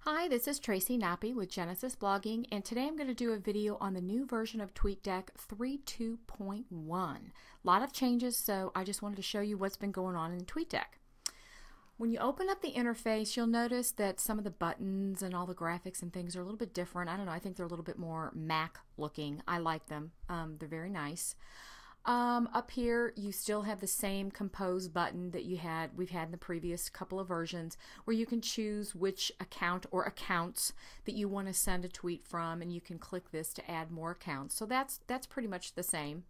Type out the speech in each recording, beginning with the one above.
Hi, this is Tracy Nappy with Genesis Blogging, and today I'm going to do a video on the new version of TweetDeck 3.2.1. A lot of changes, so I just wanted to show you what's been going on in TweetDeck. When you open up the interface, you'll notice that some of the buttons and all the graphics and things are a little bit different. I don't know, I think they're a little bit more Mac looking. I like them. They're very nice. Up here you still have the same compose button that we've had in the previous couple of versions, where you can choose which account or accounts that you want to send a tweet from, and you can click this to add more accounts. So that's pretty much the same.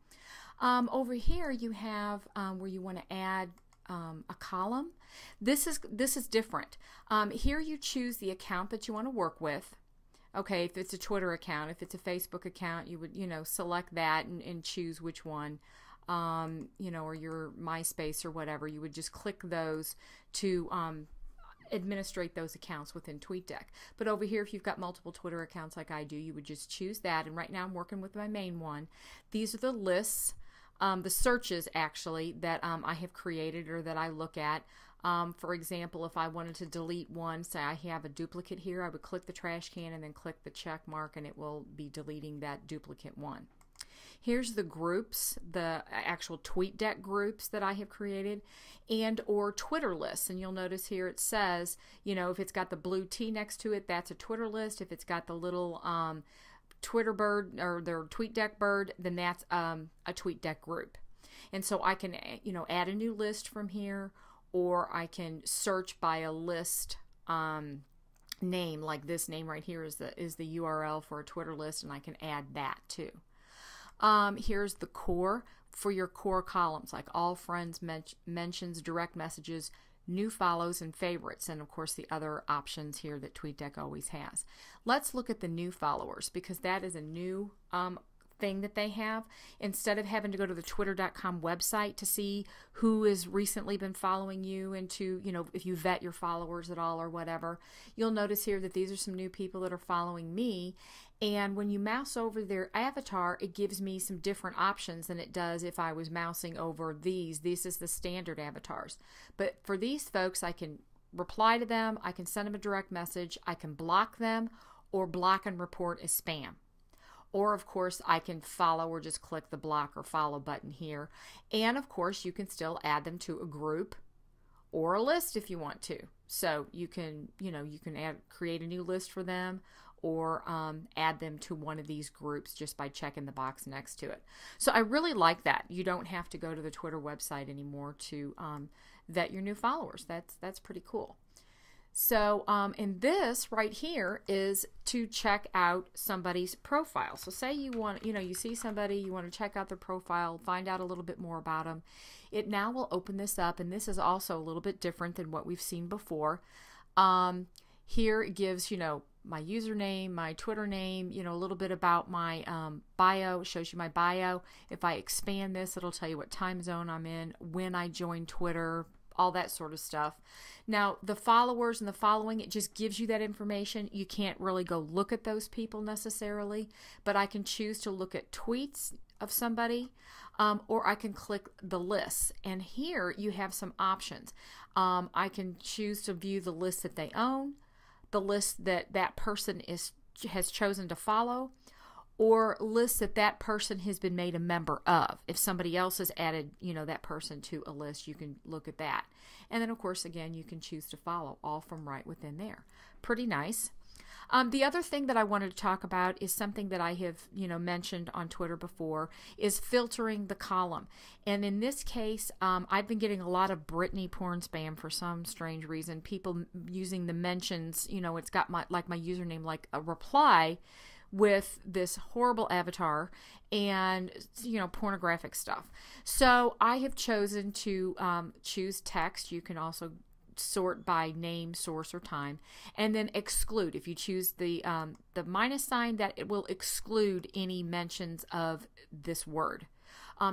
Over here you have where you want to add a column. This is different. Here you choose the account that you want to work with. Okay, if it's a Twitter account, if it's a Facebook account, you would, select that and choose which one, or your MySpace or whatever. You would just click those to administrate those accounts within TweetDeck. But over here, if you've got multiple Twitter accounts like I do, you would just choose that. And right now I'm working with my main one. These are the lists, the searches actually, that I have created or that I look at. For example, if I wanted to delete one, say I have a duplicate here, I would click the trash can and then click the check mark, and it will be deleting that duplicate one. Here's the groups, the actual TweetDeck groups that I have created, and or Twitter lists. And you'll notice here it says, if it's got the blue T next to it, that's a Twitter list. If it's got the little Twitter bird or the TweetDeck bird, then that's a TweetDeck group. And so I can, add a new list from here, or I can search by a list name, like this name right here is the URL for a Twitter list, and I can add that too. Here's the core for your core columns, like all friends, mentions, direct messages, new follows, and favorites, and of course the other options here that TweetDeck always has. Let's look at the new followers, because that is a new thing that they have. Instead of having to go to the twitter.com website to see who has recently been following you, and to, if you vet your followers at all or whatever, you'll notice here that these are some new people that are following me. And when you mouse over their avatar, it gives me some different options than it does if I was mousing over these. This is the standard avatars. But for these folks, I can reply to them, I can send them a direct message, I can block them, or block and report as spam. Or, of course, I can follow or just click the block or follow button here. And, of course, you can still add them to a group or a list if you want to. So you can, create a new list for them, or add them to one of these groups just by checking the box next to it. So I really like that. You don't have to go to the Twitter website anymore to vet your new followers. That's pretty cool. So, and this right here is to check out somebody's profile. So say you want, you see somebody, you want to check out their profile, find out a little bit more about them. It now will open this up, and this is also a little bit different than what we've seen before. Here it gives, my username, my Twitter name, a little bit about my bio. It shows you my bio. If I expand this, it'll tell you what time zone I'm in, when I joined Twitter, all that sort of stuff. Now, the followers and the following, it just gives you that information. You can't really go look at those people necessarily, but I can choose to look at tweets of somebody, or I can click the lists. And here you have some options. I can choose to view the list that they own, the list that that person has chosen to follow, or lists that person has been made a member of. If somebody else has added, that person to a list, you can look at that. And then, of course, again, you can choose to follow, all from right within there. Pretty nice. The other thing that I wanted to talk about is something that I have, mentioned on Twitter before, is filtering the column. And in this case, I've been getting a lot of Britney porn spam for some strange reason. People using the mentions, it's got my username, like a reply with this horrible avatar and, pornographic stuff. So I have chosen to choose text. You can also sort by name, source, or time, and then exclude. If you choose the minus sign, that it will exclude any mentions of this word.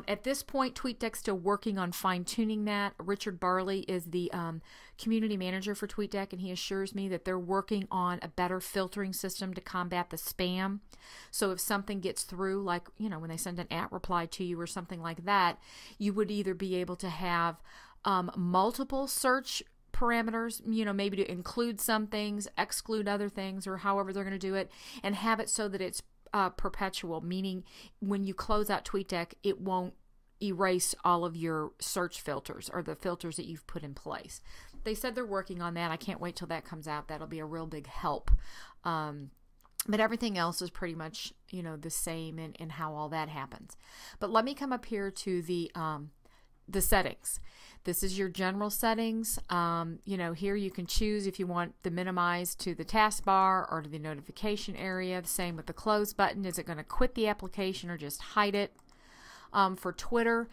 At this point, TweetDeck's still working on fine-tuning that. Richard Barley is the community manager for TweetDeck, and he assures me that they're working on a better filtering system to combat the spam. So if something gets through, like, when they send an @ reply to you or something like that, you would either be able to have multiple search parameters, you know, maybe to include some things, exclude other things, or however they're going to do it, and have it so that it's perpetual, meaning when you close out TweetDeck, it won't erase all of your search filters or the filters that you've put in place. They said they're working on that. I can't wait till that comes out. That'll be a real big help. But everything else is pretty much, you know, the same in how all that happens. But let me come up here to the settings. This is your general settings. You know, here you can choose if you want the minimize to the taskbar or to the notification area. The same with the close button. Is it going to quit the application or just hide it? For Twitter,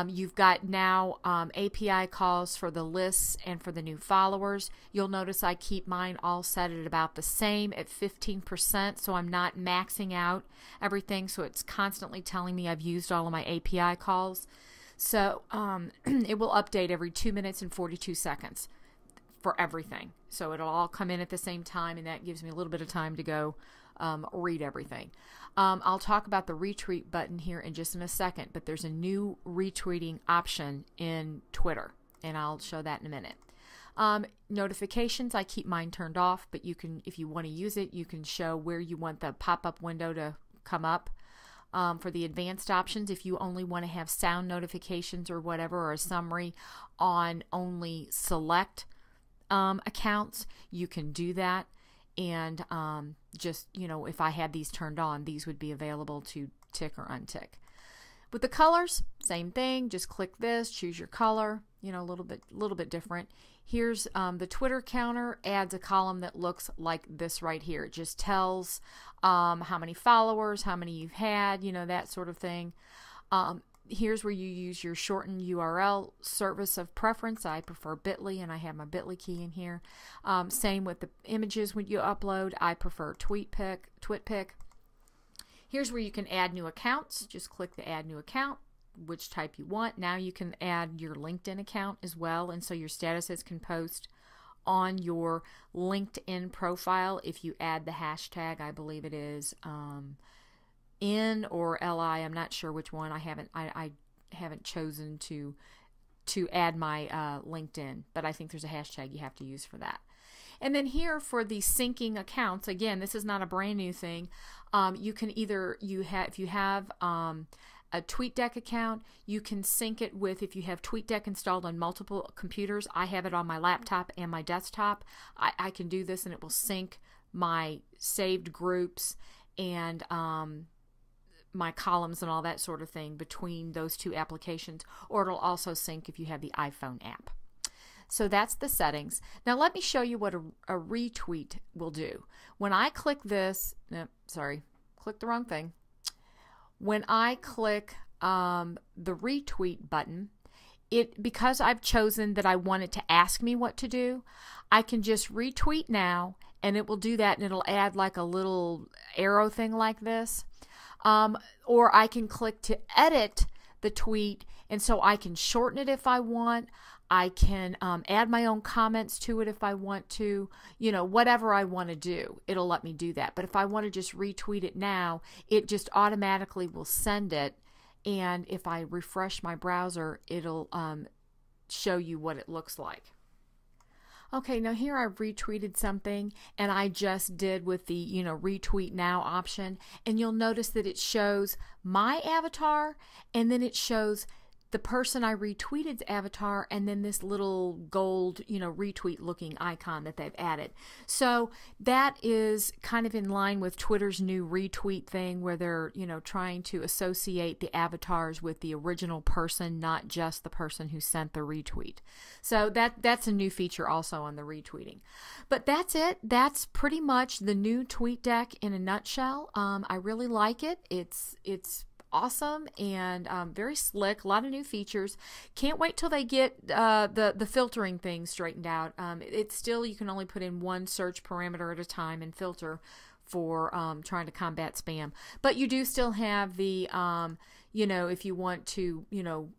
you've got now API calls for the lists and for the new followers. You'll notice I keep mine all set at about the same at 15%, so I'm not maxing out everything, so it's constantly telling me I've used all of my API calls. So it will update every 2 minutes and 42 seconds for everything. So it'll all come in at the same time, and that gives me a little bit of time to go read everything. I'll talk about the retweet button here in just in a second, but there's a new retweeting option in Twitter, and I'll show that in a minute. Notifications, I keep mine turned off, but you can, if you want to use it, you can show where you want the pop-up window to come up. For the advanced options, if you only want to have sound notifications or whatever, or a summary on only select accounts, you can do that. And just, you know, if I had these turned on, these would be available to tick or untick. With the colors, same thing. Just click this, choose your color. You know, a little bit different. Here's the Twitter counter adds a column that looks like this right here. It just tells how many followers, how many you've had, you know, that sort of thing. Here's where you use your shortened URL service of preference. I prefer Bitly, and I have my Bitly key in here. Same with the images when you upload. I prefer TweetPic. Here's where you can add new accounts. Just click the add new account, which type you want. Now you can add your LinkedIn account as well, and so your statuses can post on your LinkedIn profile if you add the hashtag. I believe it is N or LI. I'm not sure which one. I haven't chosen to add my LinkedIn, but I think there's a hashtag you have to use for that. And then here for the syncing accounts, again, this is not a brand new thing. You can either if you have a TweetDeck account, you can sync it with, if you have TweetDeck installed on multiple computers. I have it on my laptop and my desktop. I can do this, and it will sync my saved groups and my columns and all that sort of thing between those two applications, or it'll also sync if you have the iPhone app. So that's the settings. Now let me show you what a retweet will do. When I click this, click the wrong thing. When I click the retweet button, because I've chosen that I want it to ask me what to do, I can just retweet now, and it will do that, and it'll add like a little arrow thing like this. Or I can click to edit the tweet, and so I can shorten it if I want. I can add my own comments to it if I want to, you know, whatever I want to do, it'll let me do that. But if I want to just retweet it now, it just automatically will send it. And if I refresh my browser, it'll show you what it looks like. Okay, now here I've retweeted something, and I just did with the, you know, retweet now option, and you'll notice that it shows my avatar, and then it shows the person I retweeted's avatar, and then this little gold, you know, retweet looking icon that they've added. So that is kind of in line with Twitter's new retweet thing, where they're, you know, trying to associate the avatars with the original person, not just the person who sent the retweet. So that's a new feature also on the retweeting. But that's it. That's pretty much the new TweetDeck in a nutshell. I really like it. It's awesome and very slick. A lot of new features. Can't wait till they get the filtering thing straightened out. It's still, you can only put in one search parameter at a time and filter for trying to combat spam. But you do still have the, you know, if you want to, you know,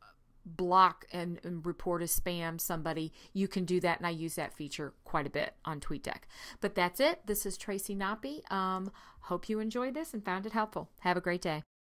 block and report as spam somebody, you can do that, and I use that feature quite a bit on TweetDeck. But that's it. This is Tracy Knoppe. Hope you enjoyed this and found it helpful. Have a great day.